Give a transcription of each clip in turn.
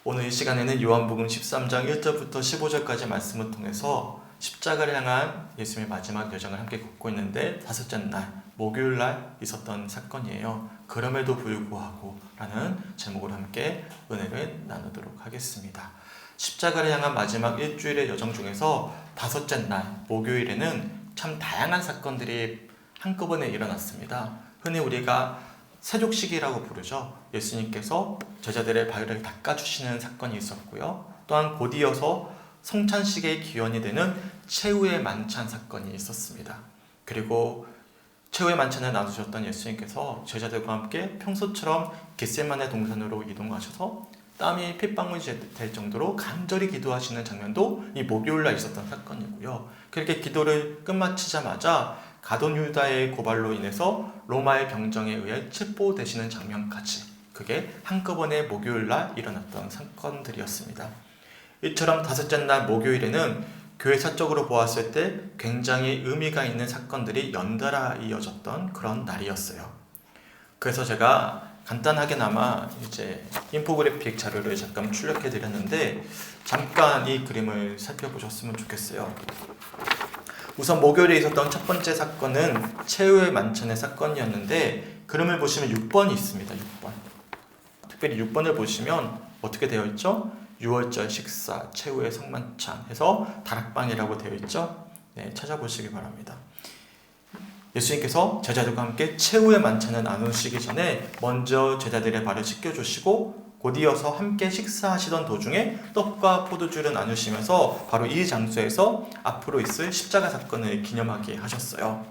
오늘 이 시간에는 요한복음 13장 1절부터 15절까지 말씀을 통해서 십자가를 향한 예수님의 마지막 여정을 함께 걷고 있는데 다섯째 날, 목요일 날 있었던 사건이에요. 그럼에도 불구하고 라는 제목으로 함께 은혜를 나누도록 하겠습니다. 십자가를 향한 마지막 일주일의 여정 중에서 다섯째 날, 목요일에는 참 다양한 사건들이 한꺼번에 일어났습니다. 흔히 우리가 세족식이라고 부르죠. 예수님께서 제자들의 발을 닦아주시는 사건이 있었고요. 또한 곧이어서 성찬식의 기원이 되는 최후의 만찬 사건이 있었습니다. 그리고 최후의 만찬을 나누셨던 예수님께서 제자들과 함께 평소처럼 겟세마네 동산으로 이동하셔서 땀이 핏방울이 될 정도로 간절히 기도하시는 장면도 이 목요일날 있었던 사건이고요. 그렇게 기도를 끝마치자마자 가룟 유다의 고발로 인해서 로마의 병정에 의해 체포되시는 장면까지, 그게 한꺼번에 목요일날 일어났던 사건들이었습니다. 이처럼 다섯째 날 목요일에는 교회 사적으로 보았을 때 굉장히 의미가 있는 사건들이 연달아 이어졌던 그런 날이었어요. 그래서 제가 간단하게나마 이제 인포그래픽 자료를 잠깐 출력해 드렸는데 잠깐 이 그림을 살펴보셨으면 좋겠어요. 우선 목요일에 있었던 첫 번째 사건은 최후의 만찬의 사건이었는데 그림을 보시면 6번이 있습니다. 6번. 특별히 6번을 보시면 어떻게 되어 있죠? 6월절 식사, 최후의 성만찬 해서 다락방이라고 되어 있죠? 네, 찾아보시기 바랍니다. 예수님께서 제자들과 함께 최후의 만찬을 나누시기 전에 먼저 제자들의 발을 씻겨주시고 곧이어서 함께 식사하시던 도중에 떡과 포도주를 나누시면서 바로 이 장소에서 앞으로 있을 십자가 사건을 기념하게 하셨어요.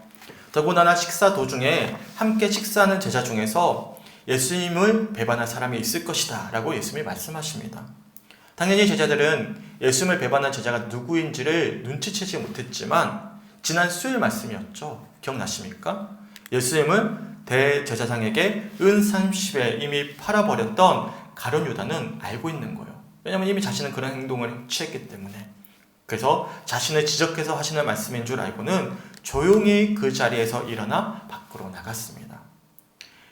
더군다나 식사 도중에 함께 식사하는 제자 중에서 예수님을 배반할 사람이 있을 것이다 라고 예수님이 말씀하십니다. 당연히 제자들은 예수님을 배반한 제자가 누구인지를 눈치채지 못했지만 지난 수요일 말씀이었죠. 기억나십니까? 예수님을 대제사장에게 은 30에 이미 팔아버렸던 가룟 유다는 알고 있는 거예요. 왜냐하면 이미 자신은 그런 행동을 취했기 때문에. 그래서 자신을 지적해서 하시는 말씀인 줄 알고는 조용히 그 자리에서 일어나 밖으로 나갔습니다.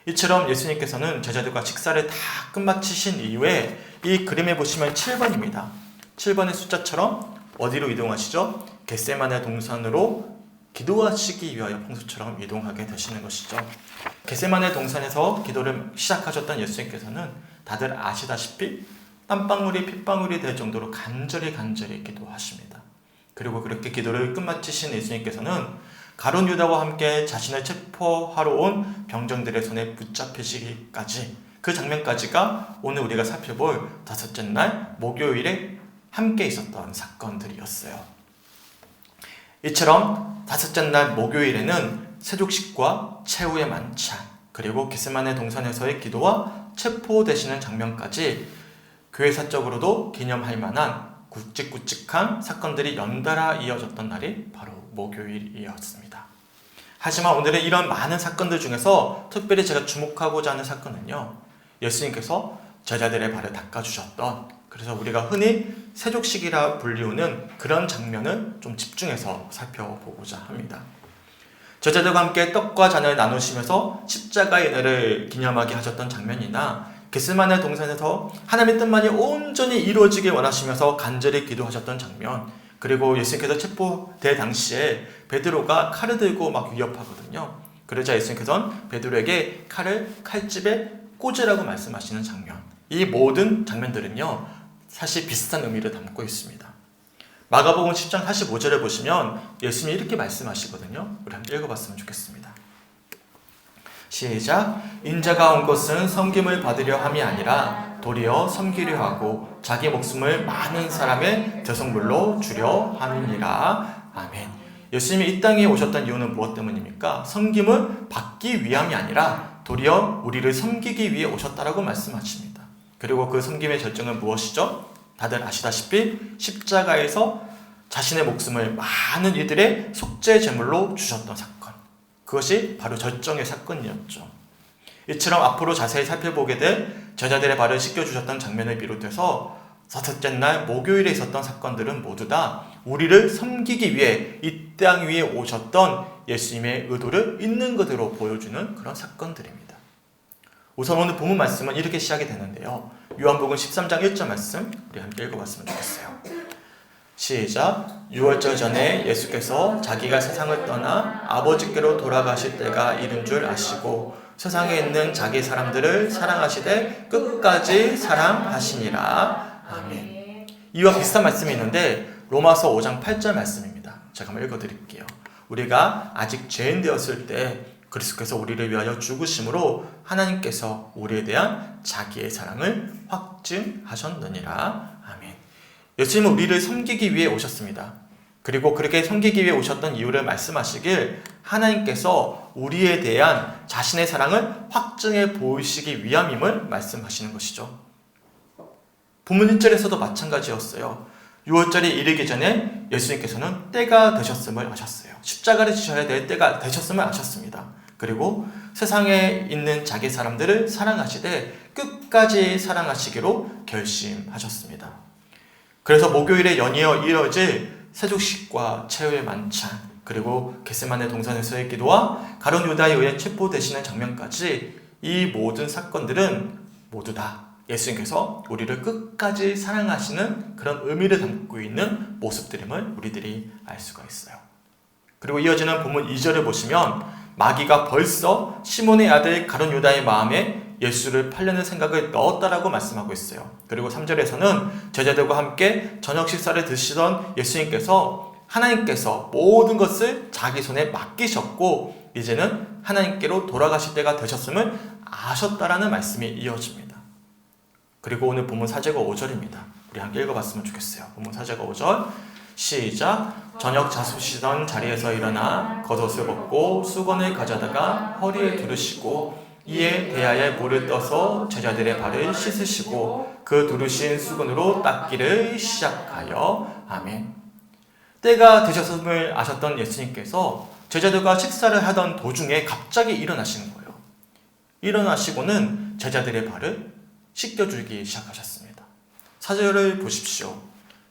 이처럼 예수님께서는 제자들과 식사를 다 끝마치신 이후에 이 그림에 보시면 7번입니다. 7번의 숫자처럼 어디로 이동하시죠? 겟세마네 동산으로 기도하시기 위하여 평소처럼 이동하게 되시는 것이죠. 겟세마네 동산에서 기도를 시작하셨던 예수님께서는 다들 아시다시피 땀방울이 핏방울이 될 정도로 간절히 기도하십니다. 그리고 그렇게 기도를 끝마치신 예수님께서는 가룟 유다와 함께 자신을 체포하러 온 병정들의 손에 붙잡히시기까지, 그 장면까지가 오늘 우리가 살펴볼 다섯째 날 목요일에 함께 있었던 사건들이었어요. 이처럼 다섯째 날 목요일에는 세족식과 최후의 만찬, 그리고 겟세마네 동산에서의 기도와 체포되시는 장면까지 교회 사적으로도 기념할 만한 굵직굵직한 사건들이 연달아 이어졌던 날이 바로 목요일이었습니다. 하지만 오늘은 이런 많은 사건들 중에서 특별히 제가 주목하고자 하는 사건은요, 예수님께서 제자들의 발을 닦아주셨던, 그래서 우리가 흔히 세족식이라 불리우는 그런 장면을 좀 집중해서 살펴보고자 합니다. 제자들과 함께 떡과 잔을 나누시면서 십자가의 은혜를 기념하게 하셨던 장면이나 겟세마네 동산에서 하나님의 뜻만이 온전히 이루어지길 원하시면서 간절히 기도하셨던 장면, 그리고 예수님께서 체포될 당시에 베드로가 칼을 들고 막 위협하거든요. 그러자 예수님께서는 베드로에게 칼을 칼집에 꽂으라고 말씀하시는 장면, 이 모든 장면들은요 사실 비슷한 의미를 담고 있습니다. 마가복음 10장 45절을 보시면 예수님이 이렇게 말씀하시거든요. 우리 한번 읽어봤으면 좋겠습니다. 시작. 인자가 온 것은 섬김을 받으려 함이 아니라 도리어 섬기려 하고 자기 목숨을 많은 사람의 대속물로 주려 함이니라. 아멘. 예수님이 이 땅에 오셨던 이유는 무엇 때문입니까? 섬김을 받기 위함이 아니라 도리어 우리를 섬기기 위해 오셨다라고 말씀하십니다. 그리고 그 섬김의 결정은 무엇이죠? 다들 아시다시피 십자가에서 자신의 목숨을 많은 이들의 속죄 제물로 주셨던 사건, 그것이 바로 절정의 사건이었죠. 이처럼 앞으로 자세히 살펴보게 될 제자들의 발을 씻겨주셨던 장면을 비롯해서 다섯째 날 목요일에 있었던 사건들은 모두 다 우리를 섬기기 위해 이 땅 위에 오셨던 예수님의 의도를 있는 그대로 보여주는 그런 사건들입니다. 우선 오늘 본문 말씀은 이렇게 시작이 되는데요. 요한복음 13장 1절 말씀 우리 함께 읽어봤으면 좋겠어요. 시작. 6월절 전에 예수께서 자기가 세상을 떠나 아버지께로 돌아가실 때가 이른 줄 아시고 세상에 있는 자기 사람들을 사랑하시되 끝까지 사랑하시니라. 아멘. 이와 비슷한 말씀이 있는데 로마서 5장 8절 말씀입니다. 제가 한번 읽어드릴게요. 우리가 아직 죄인 되었을 때 그리스도께서 우리를 위하여 죽으심으로 하나님께서 우리에 대한 자기의 사랑을 확증하셨느니라. 아멘. 예수님은 우리를 섬기기 위해 오셨습니다. 그리고 그렇게 섬기기 위해 오셨던 이유를 말씀하시길 하나님께서 우리에 대한 자신의 사랑을 확증해 보이시기 위함임을 말씀하시는 것이죠. 본문 1절에서도 마찬가지였어요. 6월절이 이르기 전에 예수님께서는 때가 되셨음을 아셨어요. 십자가를 지셔야 될 때가 되셨음을 아셨습니다. 그리고 세상에 있는 자기 사람들을 사랑하시되 끝까지 사랑하시기로 결심하셨습니다. 그래서 목요일에 연이어 이뤄질 세족식과 최후의 만찬, 그리고 겟세마네 동산에서의 기도와 가룟 유다에 의해 체포되시는 장면까지 이 모든 사건들은 모두 다 예수님께서 우리를 끝까지 사랑하시는 그런 의미를 담고 있는 모습들임을 우리들이 알 수가 있어요. 그리고 이어지는 본문 2절을 보시면 마귀가 벌써 시몬의 아들 가룟 유다의 마음에 예수를 팔려는 생각을 넣었다라고 말씀하고 있어요. 그리고 3절에서는 제자들과 함께 저녁 식사를 드시던 예수님께서 하나님께서 모든 것을 자기 손에 맡기셨고 이제는 하나님께로 돌아가실 때가 되셨음을 아셨다라는 말씀이 이어집니다. 그리고 오늘 본문 4절과 5절입니다. 우리 함께 읽어봤으면 좋겠어요. 본문 4절과 5절 시작. 저녁 자수시던 자리에서 일어나 겉옷을 벗고 수건을 가져다가 허리에 두르시고 이에 대야에 물을 떠서 제자들의 발을 씻으시고 그 두르신 수건으로 닦기를 시작하여 아멘. 때가 되셨음을 아셨던 예수님께서 제자들과 식사를 하던 도중에 갑자기 일어나시는 거예요. 일어나시고는 제자들의 발을 씻겨주기 시작하셨습니다. 4절을 보십시오.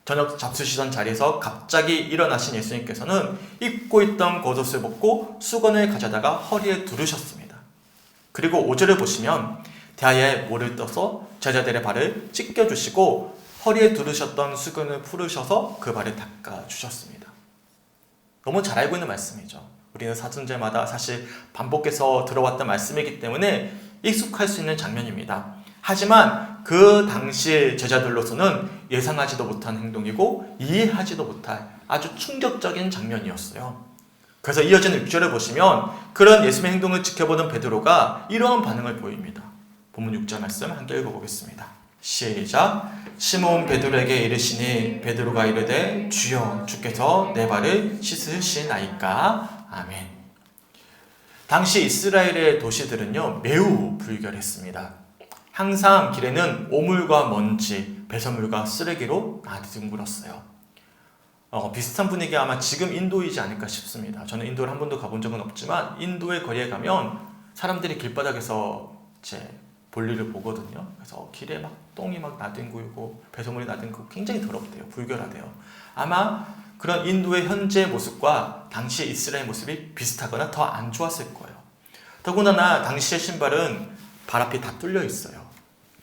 저녁 잡수시던 자리에서 갑자기 일어나신 예수님께서는 입고 있던 겉옷을 벗고 수건을 가져다가 허리에 두르셨습니다. 그리고 5절을 보시면 대야에 물을 떠서 제자들의 발을 씻겨주시고 허리에 두르셨던 수건을 풀으셔서 그 발을 닦아주셨습니다. 너무 잘 알고 있는 말씀이죠. 우리는 사순절마다 사실 반복해서 들어왔던 말씀이기 때문에 익숙할 수 있는 장면입니다. 하지만 그 당시 제자들로서는 예상하지도 못한 행동이고 이해하지도 못할 아주 충격적인 장면이었어요. 그래서 이어지는 6절을 보시면 그런 예수님의 행동을 지켜보던 베드로가 이러한 반응을 보입니다. 본문 6절 말씀 함께 읽어보겠습니다. 시작. 시몬 베드로에게 이르시니 베드로가 이르되 주여 주께서 내 발을 씻으시나이까. 아멘. 당시 이스라엘의 도시들은요 매우 불결했습니다. 항상 길에는 오물과 먼지, 배설물과 쓰레기로 나뒹굴었어요. 비슷한 분위기가 아마 지금 인도이지 않을까 싶습니다. 저는 인도를 한 번도 가본 적은 없지만 인도의 거리에 가면 사람들이 길바닥에서 제 볼일을 보거든요. 그래서 길에 막 똥이 막 나뒹굴고 배설물이 나뒹굴고 굉장히 더럽대요. 불결하대요. 아마 그런 인도의 현재 모습과 당시 이스라엘 모습이 비슷하거나 더 안 좋았을 거예요. 더군다나 당시의 신발은 발 앞이 다 뚫려 있어요.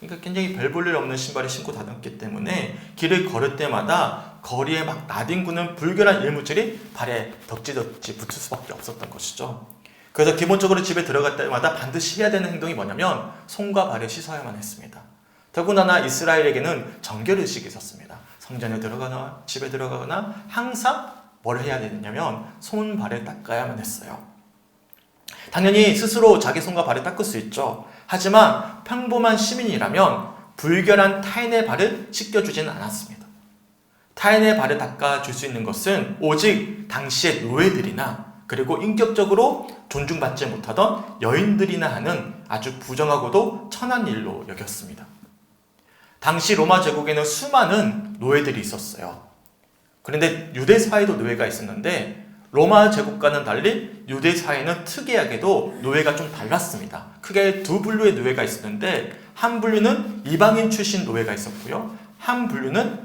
그러니까 굉장히 별 볼 일 없는 신발을 신고 다녔기 때문에 길을 걸을 때마다 거리에 막 나뒹구는 불결한 일물질이 발에 덕지덕지 붙을 수밖에 없었던 것이죠. 그래서 기본적으로 집에 들어갈 때마다 반드시 해야 되는 행동이 뭐냐면 손과 발을 씻어야만 했습니다. 더군다나 이스라엘에게는 정결의식이 있었습니다. 성전에 들어가거나 집에 들어가거나 항상 뭘 해야 되냐면 손, 발을 닦아야만 했어요. 당연히 스스로 자기 손과 발을 닦을 수 있죠. 하지만 평범한 시민이라면 불결한 타인의 발을 씻겨주지는 않았습니다. 타인의 발을 닦아줄 수 있는 것은 오직 당시의 노예들이나 그리고 인격적으로 존중받지 못하던 여인들이나 하는 아주 부정하고도 천한 일로 여겼습니다. 당시 로마 제국에는 수많은 노예들이 있었어요. 그런데 유대 사회도 노예가 있었는데 로마 제국과는 달리 유대 사회는 특이하게도 노예가 좀 달랐습니다. 크게 두 분류의 노예가 있었는데 한 분류는 이방인 출신 노예가 있었고요. 한 분류는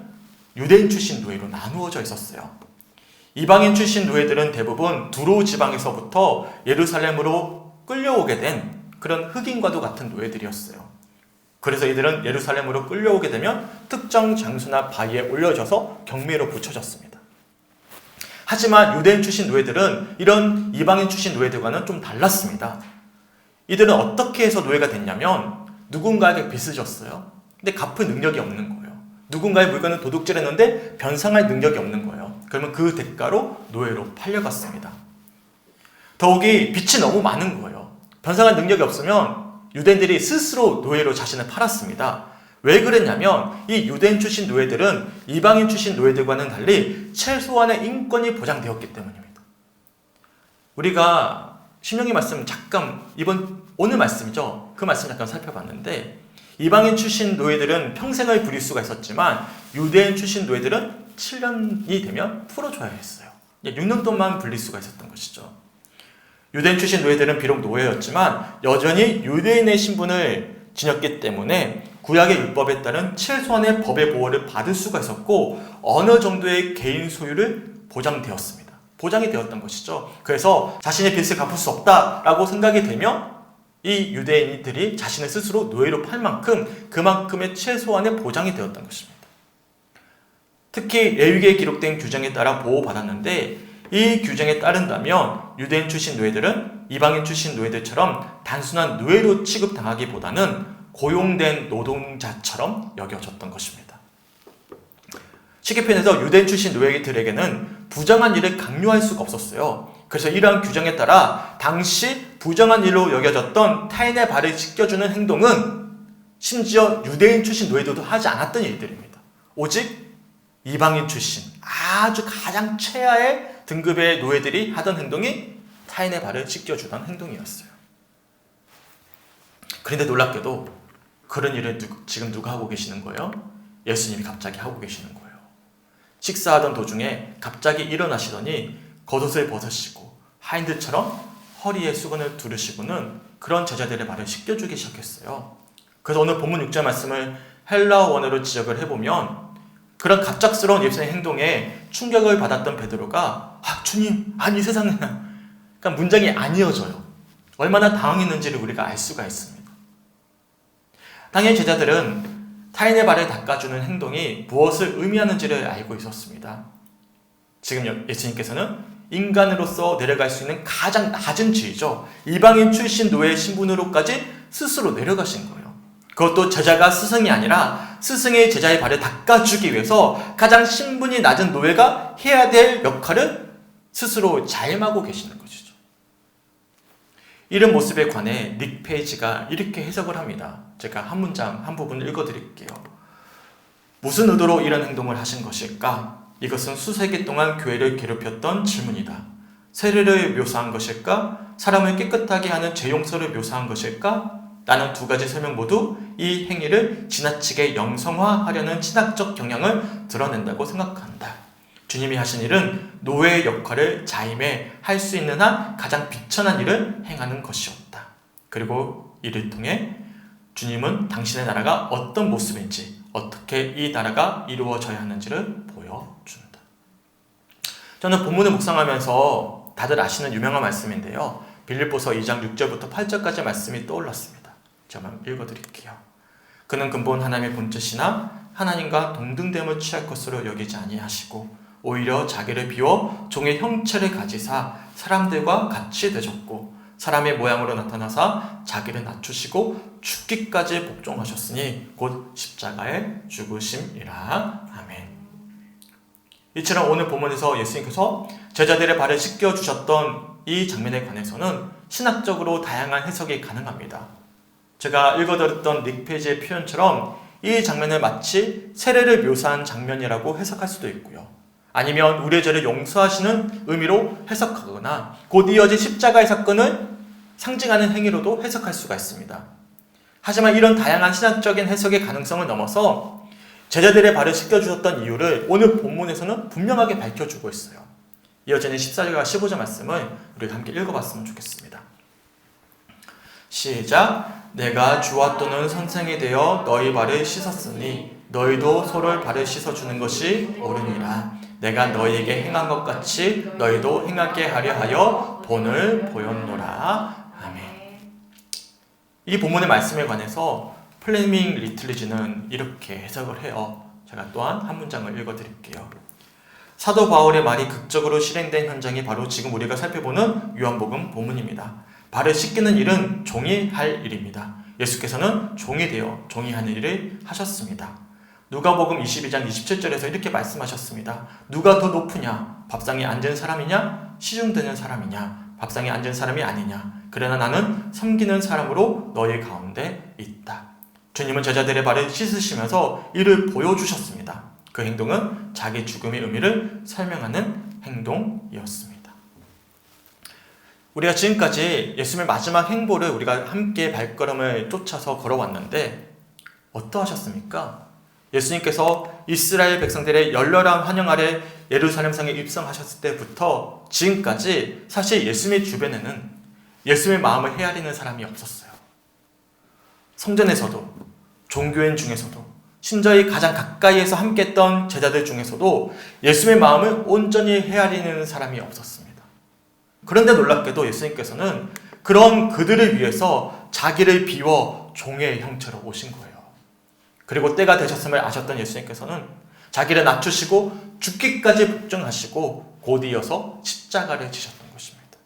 유대인 출신 노예로 나누어져 있었어요. 이방인 출신 노예들은 대부분 두로 지방에서부터 예루살렘으로 끌려오게 된 그런 흑인과도 같은 노예들이었어요. 그래서 이들은 예루살렘으로 끌려오게 되면 특정 장소나 바위에 올려져서 경매로 붙여졌습니다. 하지만 유대인 출신 노예들은 이런 이방인 출신 노예들과는 좀 달랐습니다. 이들은 어떻게 해서 노예가 됐냐면 누군가에게 빚을 졌어요. 근데 갚을 능력이 없는 거예요. 누군가의 물건을 도둑질했는데 변상할 능력이 없는 거예요. 그러면 그 대가로 노예로 팔려갔습니다. 더욱이 빚이 너무 많은 거예요. 변상할 능력이 없으면 유대인들이 스스로 노예로 자신을 팔았습니다. 왜 그랬냐면 이 유대인 출신 노예들은 이방인 출신 노예들과는 달리 최소한의 인권이 보장되었기 때문입니다. 우리가 신명기 말씀 잠깐 오늘 말씀이죠. 그 말씀 잠깐 살펴봤는데 이방인 출신 노예들은 평생을 부릴 수가 있었지만 유대인 출신 노예들은 7년이 되면 풀어줘야 했어요. 6년 동안 불릴 수가 있었던 것이죠. 유대인 출신 노예들은 비록 노예였지만 여전히 유대인의 신분을 지녔기 때문에 구약의 율법에 따른 최소한의 법의 보호를 받을 수가 있었고 어느 정도의 개인 소유를 보장이 되었던 것이죠. 그래서 자신의 빚을 갚을 수 없다라고 생각이 되면 이 유대인들이 자신을 스스로 노예로 팔 만큼 그만큼의 최소한의 보장이 되었던 것입니다. 특히 레위기에 기록된 규정에 따라 보호받았는데 이 규정에 따른다면 유대인 출신 노예들은 이방인 출신 노예들처럼 단순한 노예로 취급당하기보다는 고용된 노동자처럼 여겨졌던 것입니다. 시계편에서 유대인 출신 노예들에게는 부정한 일을 강요할 수가 없었어요. 그래서 이러한 규정에 따라 당시 부정한 일로 여겨졌던 타인의 발을 씻겨주는 행동은 심지어 유대인 출신 노예들도 하지 않았던 일들입니다. 오직 이방인 출신 아주 가장 최하의 등급의 노예들이 하던 행동이 타인의 발을 씻겨주던 행동이었어요. 그런데 놀랍게도 그런 일을 지금 누가 하고 계시는 거예요? 예수님이 갑자기 하고 계시는 거예요. 식사하던 도중에 갑자기 일어나시더니 겉옷을 벗으시고 하인들처럼 허리에 수건을 두르시고는 그런 제자들의 발을 씻겨주기 시작했어요. 그래서 오늘 본문 6절 말씀을 헬라어 원어로 지적을 해보면 그런 갑작스러운 예수님의 행동에 충격을 받았던 베드로가 주님, 아니 세상에 그러니까 문장이 안 이어져요. 얼마나 당황했는지를 우리가 알 수가 있습니다. 당연히 제자들은 타인의 발을 닦아주는 행동이 무엇을 의미하는지를 알고 있었습니다. 지금 예수님께서는 인간으로서 내려갈 수 있는 가장 낮은 지위죠. 이방인 출신 노예 신분으로까지 스스로 내려가신 거예요. 그것도 제자가 스승이 아니라 스승의 제자의 발을 닦아주기 위해서 가장 신분이 낮은 노예가 해야 될 역할을 스스로 자임하고 계시는 것이죠. 이런 모습에 관해 닉 페이지가 이렇게 해석을 합니다. 제가 한 문장, 한 부분 읽어드릴게요. 무슨 의도로 이런 행동을 하신 것일까? 이것은 수세기 동안 교회를 괴롭혔던 질문이다. 세례를 묘사한 것일까? 사람을 깨끗하게 하는 죄용서를 묘사한 것일까? 나는 두 가지 설명 모두 이 행위를 지나치게 영성화하려는 신학적 경향을 드러낸다고 생각한다. 주님이 하신 일은 노예의 역할을 자임해 할 수 있는 한 가장 비천한 일을 행하는 것이었다. 그리고 이를 통해 주님은 당신의 나라가 어떤 모습인지, 어떻게 이 나라가 이루어져야 하는지를 보여준다. 저는 본문을 묵상하면서 다들 아시는 유명한 말씀인데요. 빌립보서 2장 6절부터 8절까지 말씀이 떠올랐습니다. 제가 읽어드릴게요. 그는 근본 하나님의 본뜻이나 하나님과 동등됨을 취할 것으로 여기지 아니하시고 오히려 자기를 비워 종의 형체를 가지사 사람들과 같이 되셨고 사람의 모양으로 나타나사 자기를 낮추시고 죽기까지 복종하셨으니 곧 십자가에 죽으심이라. 아멘. 이처럼 오늘 본문에서 예수님께서 제자들의 발을 씻겨주셨던 이 장면에 관해서는 신학적으로 다양한 해석이 가능합니다. 제가 읽어드렸던 닉 페이지의 표현처럼 이 장면을 마치 세례를 묘사한 장면이라고 해석할 수도 있고요. 아니면 우리의 죄를 용서하시는 의미로 해석하거나 곧 이어진 십자가의 사건을 상징하는 행위로도 해석할 수가 있습니다. 하지만 이런 다양한 신학적인 해석의 가능성을 넘어서 제자들의 발을 씻겨주셨던 이유를 오늘 본문에서는 분명하게 밝혀주고 있어요. 이어지는 14절과 15절 말씀을 우리가 함께 읽어봤으면 좋겠습니다. 시작. 내가 주와 또는 선생이 되어 너희 발을 씻었으니 너희도 서로의 발을 씻어주는 것이 옳으니라. 내가 너희에게 행한 것 같이 너희도 행하게 하려 하여 본을 보였노라. 아멘. 이 본문의 말씀에 관해서 플레밍 리틀리지는 이렇게 해석을 해요. 제가 또한 한 문장을 읽어드릴게요. 사도 바울의 말이 극적으로 실행된 현장이 바로 지금 우리가 살펴보는 요한복음 본문입니다. 발을 씻기는 일은 종이 할 일입니다. 예수께서는 종이 되어 종이 하는 일을 하셨습니다. 누가복음 22장 27절에서 이렇게 말씀하셨습니다. 누가 더 높으냐? 밥상에 앉은 사람이냐? 시중드는 사람이냐? 밥상에 앉은 사람이 아니냐? 그러나 나는 섬기는 사람으로 너희 가운데 있다. 주님은 제자들의 발을 씻으시면서 이를 보여주셨습니다. 그 행동은 자기 죽음의 의미를 설명하는 행동이었습니다. 우리가 지금까지 예수님의 마지막 행보를 우리가 함께 발걸음을 쫓아서 걸어왔는데 어떠하셨습니까? 예수님께서 이스라엘 백성들의 열렬한 환영 아래 예루살렘 성에 입성하셨을 때부터 지금까지 사실 예수님의 주변에는 예수님의 마음을 헤아리는 사람이 없었어요. 성전에서도 종교인 중에서도 심지어 가장 가까이에서 함께했던 제자들 중에서도 예수님의 마음을 온전히 헤아리는 사람이 없었습니다. 그런데 놀랍게도 예수님께서는 그런 그들을 위해서 자기를 비워 종의 형체로 오신 거예요. 그리고 때가 되셨음을 아셨던 예수님께서는 자기를 낮추시고 죽기까지 복종하시고 곧 이어서 십자가를 지셨던 것입니다.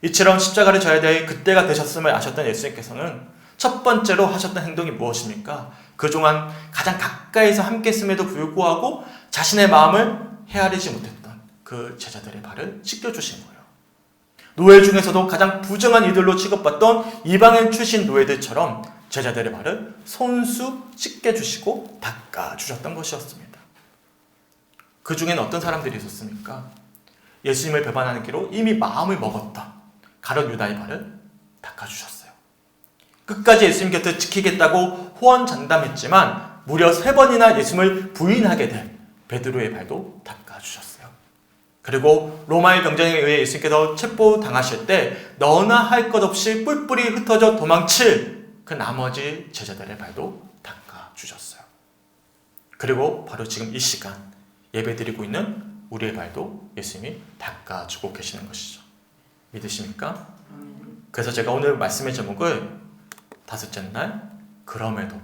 이처럼 십자가를 져야 될 그때가 되셨음을 아셨던 예수님께서는 첫 번째로 하셨던 행동이 무엇입니까? 그동안 가장 가까이서 함께 했음에도 불구하고 자신의 마음을 헤아리지 못했던 그 제자들의 발을 씻겨주신 거예요. 노예 중에서도 가장 부정한 이들로 취급받던 이방인 출신 노예들처럼 제자들의 발을 손수 씻겨주시고 닦아주셨던 것이었습니다. 그 중에는 어떤 사람들이 있었습니까? 예수님을 배반하는 길로 이미 마음을 먹었던 가룟 유다의 발을 닦아주셨어요. 끝까지 예수님 곁을 지키겠다고 호언장담했지만 무려 3번이나 예수님을 부인하게 된 베드로의 발도 닦아주셨어요. 그리고 로마의 경쟁에 의해 예수님께서 체포당하실 때 너나 할 것 없이 뿔뿔이 흩어져 도망칠 그 나머지 제자들의 발도 닦아주셨어요. 그리고 바로 지금 이 시간 예배드리고 있는 우리의 발도 예수님이 닦아주고 계시는 것이죠. 믿으십니까? 그래서 제가 오늘 말씀의 제목을 다섯째 날 그럼에도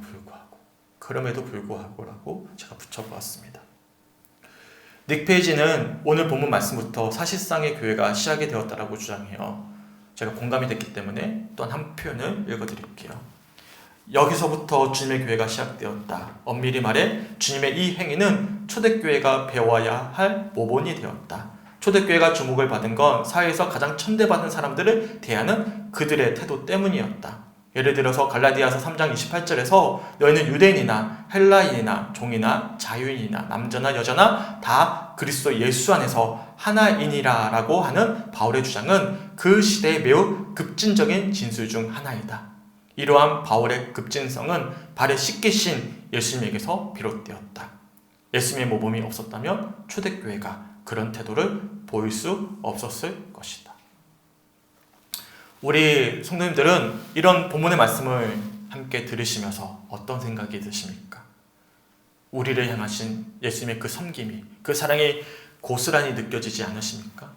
불구하고라고 제가 붙여보았습니다. 닉 페이지는 오늘 본문 말씀부터 사실상의 교회가 시작이 되었다라고 주장해요. 제가 공감이 됐기 때문에 또 한 표현을 읽어드릴게요. 여기서부터 주님의 교회가 시작되었다. 엄밀히 말해 주님의 이 행위는 초대교회가 배워야 할 모본이 되었다. 초대교회가 주목을 받은 건 사회에서 가장 천대받은 사람들을 대하는 그들의 태도 때문이었다. 예를 들어서 갈라디아서 3장 28절에서 너희는 유대인이나 헬라인이나 종이나 자유인이나 남자나 여자나 다 그리스도 예수 안에서 하나이니라 라고 하는 바울의 주장은 그 시대의 매우 급진적인 진술 중 하나이다. 이러한 바울의 급진성은 발을 씻기신 예수님에게서 비롯되었다. 예수님의 모범이 없었다면 초대교회가 그런 태도를 보일 수 없었을 것이다. 우리 성도님들은 이런 본문의 말씀을 함께 들으시면서 어떤 생각이 드십니까? 우리를 향하신 예수님의 그 섬김이, 그 사랑이 고스란히 느껴지지 않으십니까?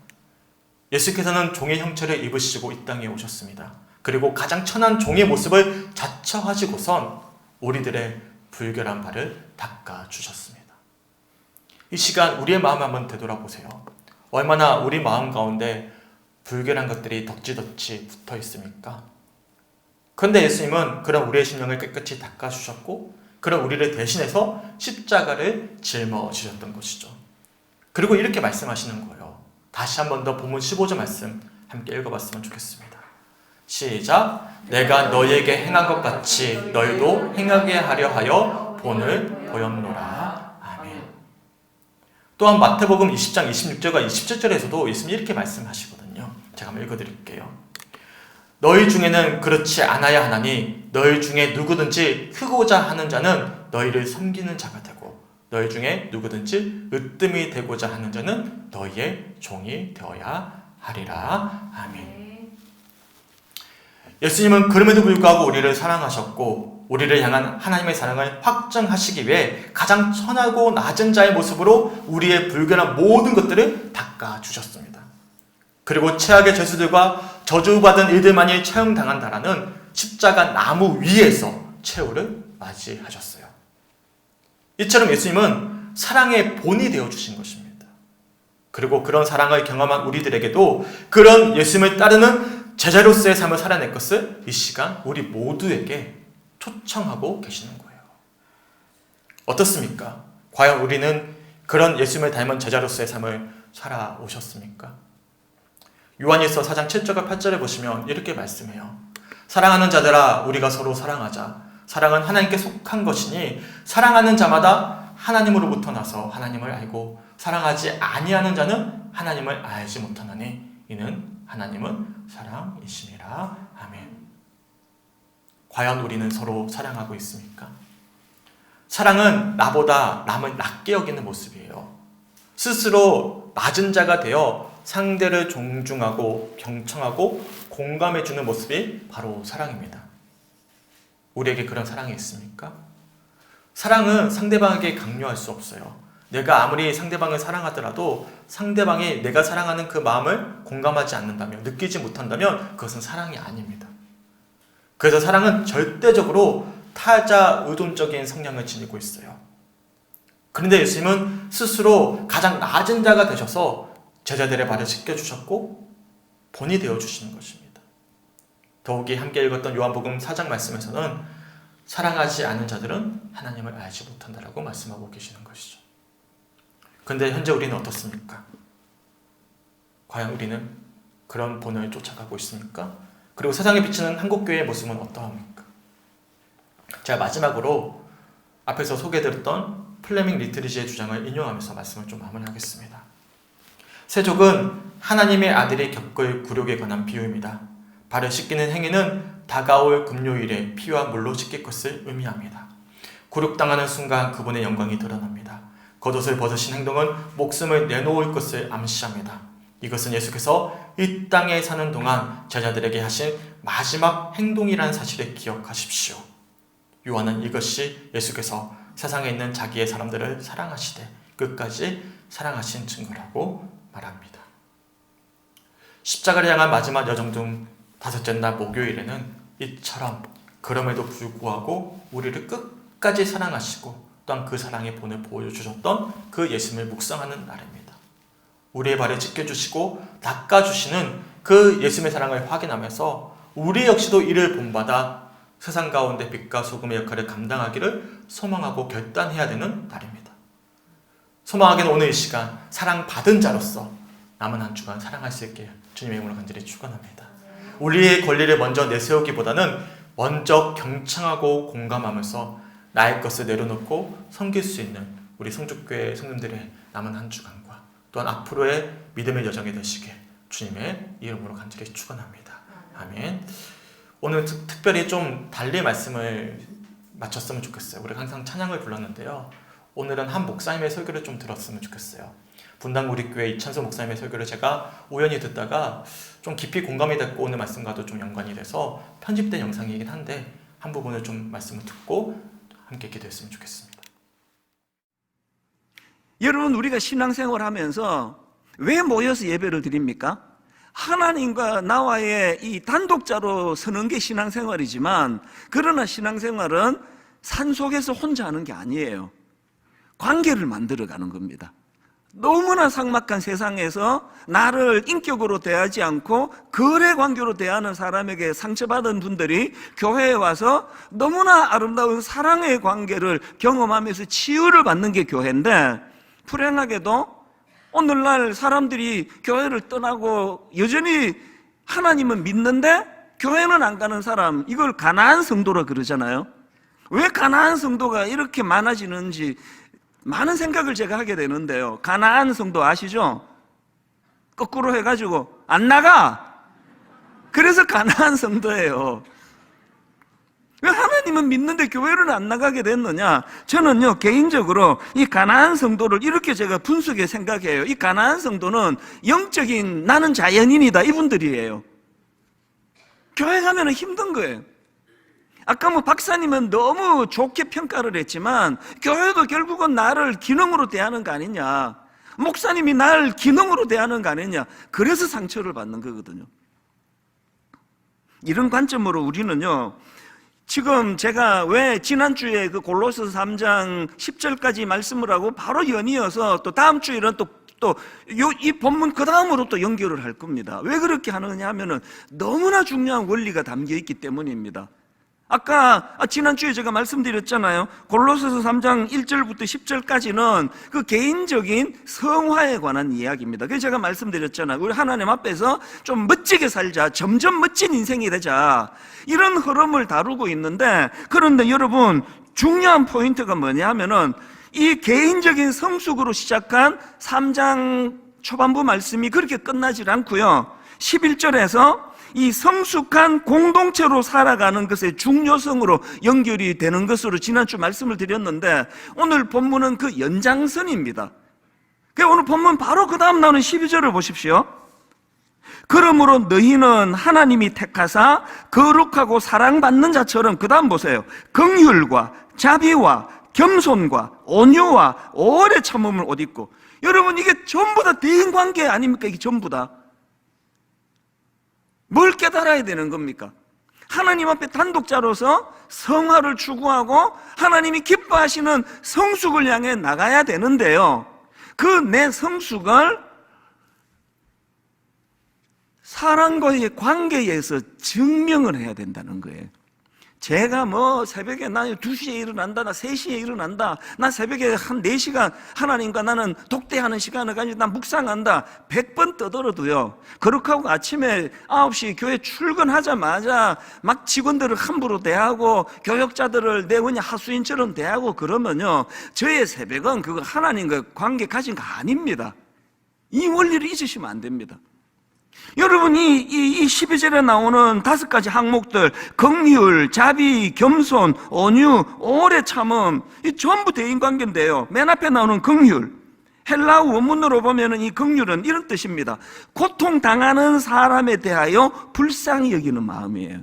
예수께서는 종의 형체를 입으시고 이 땅에 오셨습니다. 그리고 가장 천한 종의 모습을 자처하시고선 우리들의 불결한 발을 닦아주셨습니다. 이 시간 우리의 마음 한번 되돌아보세요. 얼마나 우리 마음 가운데 불결한 것들이 덕지덕지 붙어 있습니까? 그런데 예수님은 그런 우리의 심령을 깨끗이 닦아주셨고 그런 우리를 대신해서 십자가를 짊어지셨던 것이죠. 그리고 이렇게 말씀하시는 거예요. 다시 한 번 더 본문 15절 말씀 함께 읽어봤으면 좋겠습니다. 시작! 내가 너희에게 행한 것 같이 너희도 행하게 하려 하여 본을 보였노라. 아멘. 또한 마태복음 20장 26절과 27절에서도 예수님이 이렇게 말씀하시거든요. 제가 한번 읽어드릴게요. 너희 중에는 그렇지 않아야 하나니 너희 중에 누구든지 크고자 하는 자는 너희를 섬기는 자가 되고 너희 중에 누구든지 으뜸이 되고자 하는 자는 너희의 종이 되어야 하리라. 아멘. 예수님은 그럼에도 불구하고 우리를 사랑하셨고 우리를 향한 하나님의 사랑을 확증하시기 위해 가장 천하고 낮은 자의 모습으로 우리의 불결한 모든 것들을 닦아주셨습니다. 그리고 최악의 죄수들과 저주받은 일들만이 처형당한다라는 십자가 나무 위에서 최후를 맞이하셨어요. 이처럼 예수님은 사랑의 본이 되어주신 것입니다. 그리고 그런 사랑을 경험한 우리들에게도 그런 예수님을 따르는 제자로서의 삶을 살아낼 것을 이 시간 우리 모두에게 초청하고 계시는 거예요. 어떻습니까? 과연 우리는 그런 예수님을 닮은 제자로서의 삶을 살아오셨습니까? 요한일서 4장 7절과 8절에 보시면 이렇게 말씀해요. 사랑하는 자들아 우리가 서로 사랑하자. 사랑은 하나님께 속한 것이니 사랑하는 자마다 하나님으로부터 나서 하나님을 알고 사랑하지 아니하는 자는 하나님을 알지 못하나니 이는 하나님은 사랑이시니라. 아멘. 과연 우리는 서로 사랑하고 있습니까? 사랑은 나보다 남을 낮게 여기는 모습이에요. 스스로 낮은 자가 되어 상대를 존중하고 경청하고 공감해주는 모습이 바로 사랑입니다. 우리에게 그런 사랑이 있습니까? 사랑은 상대방에게 강요할 수 없어요. 내가 아무리 상대방을 사랑하더라도 상대방이 내가 사랑하는 그 마음을 공감하지 않는다면, 느끼지 못한다면 그것은 사랑이 아닙니다. 그래서 사랑은 절대적으로 타자 의존적인 성향을 지니고 있어요. 그런데 예수님은 스스로 가장 낮은 자가 되셔서 제자들의 발을 씻겨주셨고 본이 되어주시는 것입니다. 더욱이 함께 읽었던 요한복음 4장 말씀에서는 사랑하지 않은 자들은 하나님을 알지 못한다라고 말씀하고 계시는 것이죠. 그런데 현재 우리는 어떻습니까? 과연 우리는 그런 본을 쫓아가고 있습니까? 그리고 세상에 비치는 한국교회의 모습은 어떠합니까? 제가 마지막으로 앞에서 소개해드렸던 플레밍 리트리지의 주장을 인용하면서 말씀을 좀 마무리하겠습니다. 세족은 하나님의 아들이 겪을 굴욕에 관한 비유입니다. 발을 씻기는 행위는 다가올 금요일에 피와 물로 씻길 것을 의미합니다. 굴욕당하는 순간 그분의 영광이 드러납니다. 겉옷을 벗으신 행동은 목숨을 내놓을 것을 암시합니다. 이것은 예수께서 이 땅에 사는 동안 제자들에게 하신 마지막 행동이라는 사실을 기억하십시오. 요한은 이것이 예수께서 세상에 있는 자기의 사람들을 사랑하시되 끝까지 사랑하신 증거라고 말합니다. 십자가를 향한 마지막 여정 중 다섯째 날 목요일에는 이처럼 그럼에도 불구하고 우리를 끝까지 사랑하시고 또한 그 사랑의 본을 보여주셨던 그 예수님을 묵상하는 날입니다. 우리의 발을 찢겨주시고 닦아주시는 그 예수님의 사랑을 확인하면서 우리 역시도 이를 본받아 세상 가운데 빛과 소금의 역할을 감당하기를 소망하고 결단해야 되는 날입니다. 소망하기는 오늘 이 시간 사랑받은 자로서 남은 한 주간 사랑할 수 있게 주님의 이름으로 간절히 축원합니다. 우리의 권리를 먼저 내세우기보다는 먼저 경청하고 공감하면서 나의 것을 내려놓고 섬길 수 있는 우리 성죽교회 성도들의 남은 한 주간과 또한 앞으로의 믿음의 여정이 되시게 주님의 이름으로 간절히 축원합니다. 아멘. 오늘 특별히 좀 달리 말씀을 마쳤으면 좋겠어요. 우리가 항상 찬양을 불렀는데요. 오늘은 한 목사님의 설교를 좀 들었으면 좋겠어요. 분당 우리교회 이찬수 목사님의 설교를 제가 우연히 듣다가 좀 깊이 공감이 됐고 오늘 말씀과도 좀 연관이 돼서 편집된 영상이긴 한데 한 부분을 좀 말씀을 듣고 함께 기도했으면 좋겠습니다. 여러분, 우리가 신앙생활 하면서 왜 모여서 예배를 드립니까? 하나님과 나와의 이 단독자로 서는 게 신앙생활이지만, 그러나 신앙생활은 산속에서 혼자 하는 게 아니에요. 관계를 만들어가는 겁니다. 너무나 삭막한 세상에서 나를 인격으로 대하지 않고 거래 관계로 대하는 사람에게 상처받은 분들이 교회에 와서 너무나 아름다운 사랑의 관계를 경험하면서 치유를 받는 게 교회인데, 불행하게도 오늘날 사람들이 교회를 떠나고 여전히 하나님은 믿는데 교회는 안 가는 사람, 이걸 가나안 성도라 그러잖아요. 왜 가나안 성도가 이렇게 많아지는지 많은 생각을 제가 하게 되는데요. 가나안 성도 아시죠? 거꾸로 해가지고 안 나가! 그래서 가나안 성도예요. 왜 하나님은 믿는데 교회를 안 나가게 됐느냐? 저는요, 개인적으로 이 가나안 성도를 이렇게 제가 분석해 생각해요. 이 가나안 성도는 영적인 나는 자연인이다, 이분들이에요. 교회 가면 힘든 거예요. 아까 박사님은 너무 좋게 평가를 했지만 교회도 결국은 나를 기능으로 대하는 거 아니냐, 목사님이 나를 기능으로 대하는 거 아니냐, 그래서 상처를 받는 거거든요. 이런 관점으로 우리는요, 지금 제가 왜 지난주에 그 골로새 3장 10절까지 말씀을 하고 바로 연이어서 또 다음 주에는 이 본문 그 다음으로 또 연결을 할 겁니다. 왜 그렇게 하느냐 하면은 너무나 중요한 원리가 담겨 있기 때문입니다. 아까 지난주에 제가 말씀드렸잖아요. 골로새서 3장 1절부터 10절까지는 그 개인적인 성화에 관한 이야기입니다. 그래서 제가 말씀드렸잖아요. 우리 하나님 앞에서 좀 멋지게 살자, 점점 멋진 인생이 되자, 이런 흐름을 다루고 있는데, 그런데 여러분 중요한 포인트가 뭐냐 하면은 이 개인적인 성숙으로 시작한 3장 초반부 말씀이 그렇게 끝나질 않고요, 11절에서 이 성숙한 공동체로 살아가는 것의 중요성으로 연결이 되는 것으로 지난주 말씀을 드렸는데, 오늘 본문은 그 연장선입니다. 오늘 본문 바로 그 다음 나오는 12절을 보십시오. 그러므로 너희는 하나님이 택하사 거룩하고 사랑받는 자처럼, 그 다음 보세요, 긍휼과 자비와 겸손과 온유와 오래 참음을 옷 입고. 여러분, 이게 전부 다 대인관계 아닙니까? 이게 전부 다 뭘 깨달아야 되는 겁니까? 하나님 앞에 단독자로서 성화를 추구하고 하나님이 기뻐하시는 성숙을 향해 나가야 되는데요, 그 내 성숙을 사람과의 관계에서 증명을 해야 된다는 거예요. 제가 새벽에 나 2시에 일어난다, 나 3시에 일어난다, 나 새벽에 한 4시간 하나님과 나는 독대하는 시간을 가지고 나 묵상한다 100번 떠들어도요, 그렇게 하고 아침에 9시 교회 출근하자마자 막 직원들을 함부로 대하고 교역자들을 내 그냥 하수인처럼 대하고 그러면요, 저의 새벽은 그거 하나님과 관계 가진 거 아닙니다. 이 원리를 잊으시면 안 됩니다. 여러분이 이 12절에 나오는 5가지 항목들, 긍휼, 자비, 겸손, 온유, 오래 참음, 이 전부 대인관계인데요, 맨 앞에 나오는 긍휼, 헬라어 원문으로 보면은 이 긍휼은 이런 뜻입니다. 고통당하는 사람에 대하여 불쌍히 여기는 마음이에요.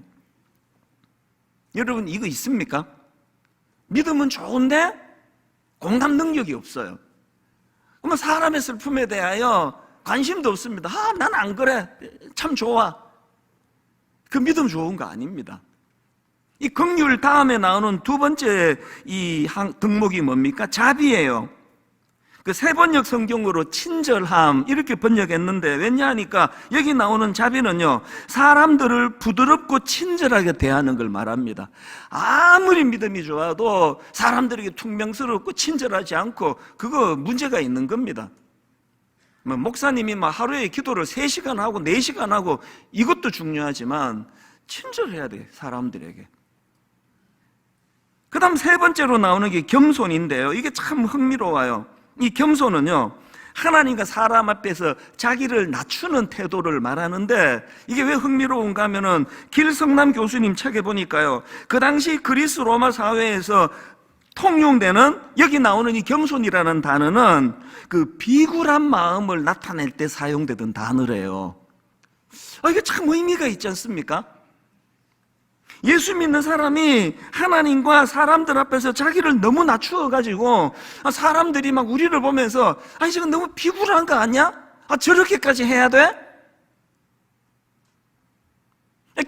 여러분, 이거 있습니까? 믿음은 좋은데 공감 능력이 없어요. 그러면 사람의 슬픔에 대하여 관심도 없습니다. 난 안 그래, 참 좋아. 그 믿음 좋은 거 아닙니다. 이 긍휼 다음에 나오는 두 번째 이 덕목이 뭡니까? 자비예요. 그 세번역 성경으로 친절함 이렇게 번역했는데, 왜냐하니까 여기 나오는 자비는요, 사람들을 부드럽고 친절하게 대하는 걸 말합니다. 아무리 믿음이 좋아도 사람들에게 퉁명스럽고 친절하지 않고 그거 문제가 있는 겁니다. 목사님이 하루에 기도를 3시간 하고 4시간 하고 이것도 중요하지만 친절해야 돼, 사람들에게. 그 다음 세 번째로 나오는 게 겸손인데요, 이게 참 흥미로워요. 이 겸손은요, 하나님과 사람 앞에서 자기를 낮추는 태도를 말하는데, 이게 왜 흥미로운가 하면은 길성남 교수님 책에 보니까요, 그 당시 그리스 로마 사회에서 통용되는 여기 나오는 이 겸손이라는 단어는 그 비굴한 마음을 나타낼 때 사용되던 단어래요. 이게 참 의미가 있지 않습니까? 예수 믿는 사람이 하나님과 사람들 앞에서 자기를 너무 낮추어가지고 사람들이 막 우리를 보면서 저건 너무 비굴한 거 아니야? 저렇게까지 해야 돼?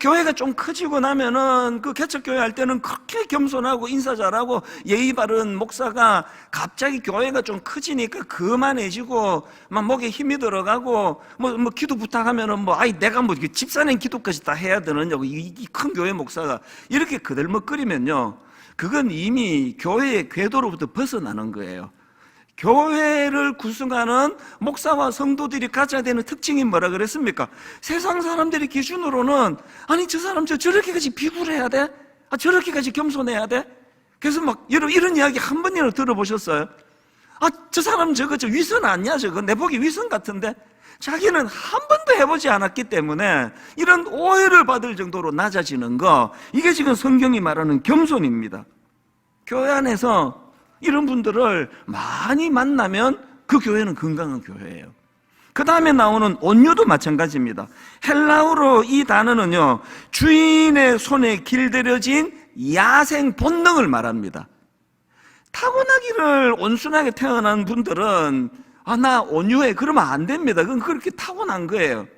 교회가 좀 커지고 나면은 그 개척교회 할 때는 그렇게 겸손하고 인사 잘하고 예의 바른 목사가 갑자기 교회가 좀 커지니까 거만해지고 막 목에 힘이 들어가고 뭐 기도 부탁하면은 내가 집사님 기도까지 다 해야 되느냐고, 이 큰 교회 목사가 이렇게 그들먹거리면요, 그건 이미 교회의 궤도로부터 벗어나는 거예요. 교회를 구성하는 목사와 성도들이 가져야 되는 특징이 뭐라 그랬습니까? 세상 사람들의 기준으로는 저 사람 저렇게까지 비굴해야 돼? 저렇게까지 겸손해야 돼? 그래서 여러분 이런 이야기 한 번이라도 들어보셨어요? 저 사람 저 위선 아니야, 저거 내 보기 위선 같은데? 자기는 한 번도 해보지 않았기 때문에 이런 오해를 받을 정도로 낮아지는 거, 이게 지금 성경이 말하는 겸손입니다. 교회 안에서 이런 분들을 많이 만나면 그 교회는 건강한 교회예요. 그 다음에 나오는 온유도 마찬가지입니다. 헬라어로 이 단어는요, 주인의 손에 길들여진 야생 본능을 말합니다. 타고나기를 온순하게 태어난 분들은 나 온유해 그러면 안 됩니다. 그건 그렇게 타고난 거예요.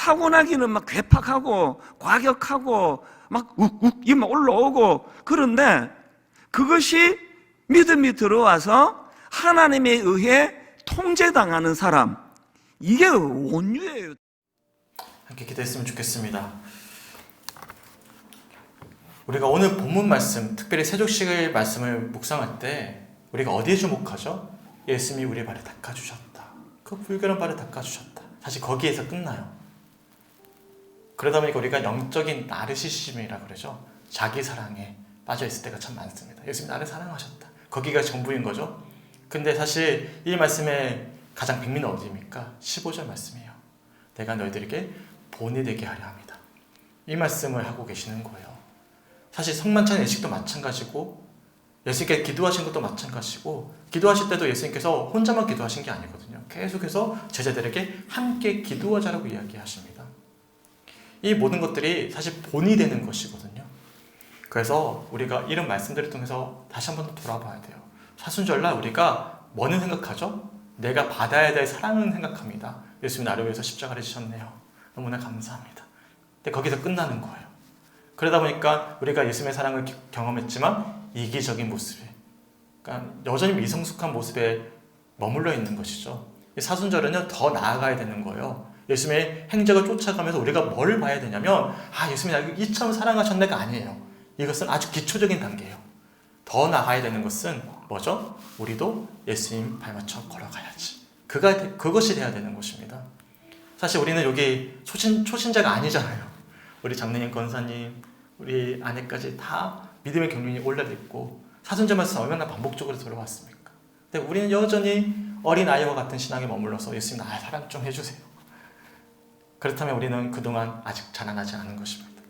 타고나기는 막 괴팍하고 과격하고 막 욱욱 이막 올라오고, 그런데 그것이 믿음이 들어와서 하나님에 의해 통제당하는 사람, 이게 온유예요. 함께 기도했으면 좋겠습니다. 우리가 오늘 본문 말씀, 특별히 세족식의 말씀을 묵상할 때 우리가 어디에 주목하죠? 예수님이 우리의 발을 닦아주셨다. 그 불결한 발을 닦아주셨다. 사실 거기에서 끝나요. 그러다 보니까 우리가 영적인 나르시시즘이라고 그러죠. 자기 사랑에 빠져있을 때가 참 많습니다. 예수님이 나를 사랑하셨다. 거기가 전부인 거죠. 근데 사실 이 말씀의 가장 백미는 어디입니까? 15절 말씀이에요. 내가 너희들에게 본이 되게 하려 합니다. 이 말씀을 하고 계시는 거예요. 사실 성만찬 예식도 마찬가지고 예수님께 기도하신 것도 마찬가지고, 기도하실 때도 예수님께서 혼자만 기도하신 게 아니거든요. 계속해서 제자들에게 함께 기도하자라고 이야기하십니다. 이 모든 것들이 사실 본이 되는 것이거든요. 그래서 우리가 이런 말씀들을 통해서 다시 한번 더 돌아봐야 돼요. 사순절날 우리가 뭐는 생각하죠? 내가 받아야 될 사랑은 생각합니다. 예수님이 나를 위해서 십자가를 지셨네요. 너무나 감사합니다. 근데 거기서 끝나는 거예요. 그러다 보니까 우리가 예수님의 사랑을 경험했지만 이기적인 모습에, 그러니까 여전히 미성숙한 모습에 머물러 있는 것이죠. 사순절은요, 더 나아가야 되는 거예요. 예수님의 행적을 쫓아가면서 우리가 뭘 봐야 되냐면, 예수님이 나를 이처럼 사랑하셨네가 아니에요. 이것은 아주 기초적인 단계예요. 더 나아가야 되는 것은 뭐죠? 우리도 예수님 발맞춰 걸어가야지. 그것이 돼야 되는 것입니다. 사실 우리는 여기 초신자가 아니잖아요. 우리 장로님, 권사님, 우리 아내까지 다 믿음의 경륜이 올라있고 사순절 말씀 얼마나 반복적으로 들어왔습니까? 근데 우리는 여전히 어린아이와 같은 신앙에 머물러서 예수님 나 사랑 좀 해주세요. 그렇다면 우리는 그동안 아직 자라나지 않은 것입니다.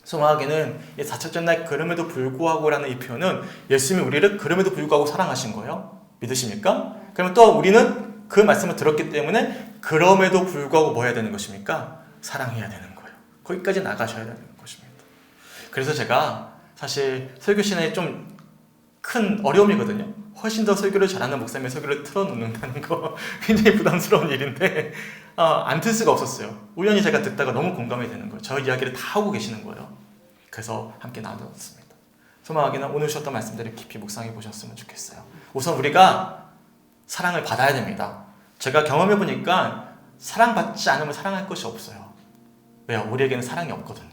소망하게는 이 사천절 날 그럼에도 불구하고라는 이 표현은 예수님이 우리를 그럼에도 불구하고 사랑하신 거예요. 믿으십니까? 그러면 또 우리는 그 말씀을 들었기 때문에 그럼에도 불구하고 뭐 해야 되는 것입니까? 사랑해야 되는 거예요. 거기까지 나가셔야 되는 것입니다. 그래서 제가 사실 설교 시간에 좀 큰 어려움이거든요. 훨씬 더 설교를 잘하는 목사님의 설교를 틀어놓는다는 거 굉장히 부담스러운 일인데 안 틀 수가 없었어요. 우연히 제가 듣다가 너무 공감이 되는 거예요. 저 이야기를 다 하고 계시는 거예요. 그래서 함께 나눴습니다. 소망하기는 오늘 주셨던 말씀들을 깊이 묵상해 보셨으면 좋겠어요. 우선 우리가 사랑을 받아야 됩니다. 제가 경험해 보니까 사랑받지 않으면 사랑할 것이 없어요. 왜요? 우리에게는 사랑이 없거든요.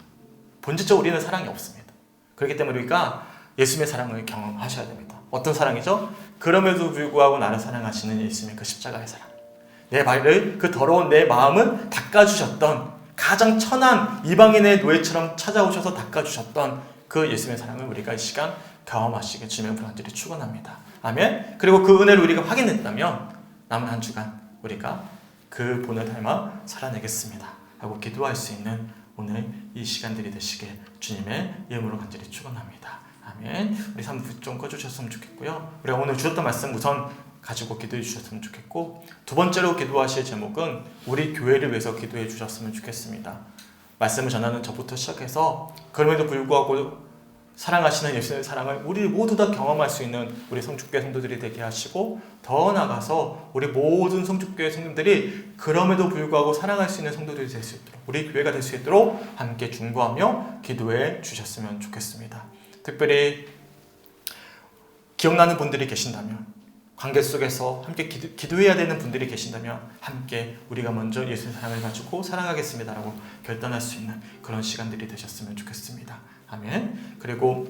본질적으로 우리는 사랑이 없습니다. 그렇기 때문에 우리가 예수님의 사랑을 경험하셔야 됩니다. 어떤 사랑이죠? 그럼에도 불구하고 나를 사랑하시는 예수님의 그 십자가의 사랑. 내 발을, 그 더러운 내 마음을 닦아주셨던, 가장 천한 이방인의 노예처럼 찾아오셔서 닦아주셨던 그 예수님의 사랑을 우리가 이 시간 경험하시길 주님의 분한들이 축원합니다. 아멘. 그리고 그 은혜를 우리가 확인했다면 남은 한 주간 우리가 그 본을 닮아 살아내겠습니다 하고 기도할 수 있는 오늘 이 시간들이 되시길 주님의 이름으로 간절히 축원합니다. 아멘. 우리 3부 좀 꺼주셨으면 좋겠고요. 우리가 오늘 주셨던 말씀 우선 가지고 기도해 주셨으면 좋겠고, 두 번째로 기도하실 제목은 우리 교회를 위해서 기도해 주셨으면 좋겠습니다. 말씀을 전하는 저부터 시작해서 그럼에도 불구하고 사랑하시는 예수님의 사랑을 우리 모두 다 경험할 수 있는 우리 성축교회 성도들이 되게 하시고, 더 나아가서 우리 모든 성축교회 성도들이 그럼에도 불구하고 사랑할 수 있는 성도들이 될 수 있도록, 우리 교회가 될 수 있도록 함께 중보하며 기도해 주셨으면 좋겠습니다. 특별히 기억나는 분들이 계신다면, 관계 속에서 함께 기도해야 되는 분들이 계신다면 함께 우리가 먼저 예수의 사랑을 가지고 사랑하겠습니다라고 결단할 수 있는 그런 시간들이 되셨으면 좋겠습니다. 아멘. 그리고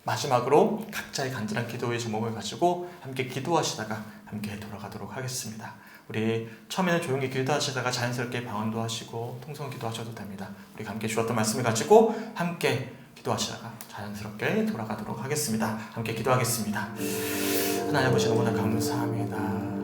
마지막으로 각자의 간절한 기도의 제목을 가지고 함께 기도하시다가 함께 돌아가도록 하겠습니다. 우리 처음에는 조용히 기도하시다가 자연스럽게 방언도 하시고 통성 기도하셔도 됩니다. 우리가 함께 주었던 말씀을 가지고 함께 기도하시다가 자연스럽게 돌아가도록 하겠습니다. 함께 기도하겠습니다. 하나님 아버지 너무나 감사합니다.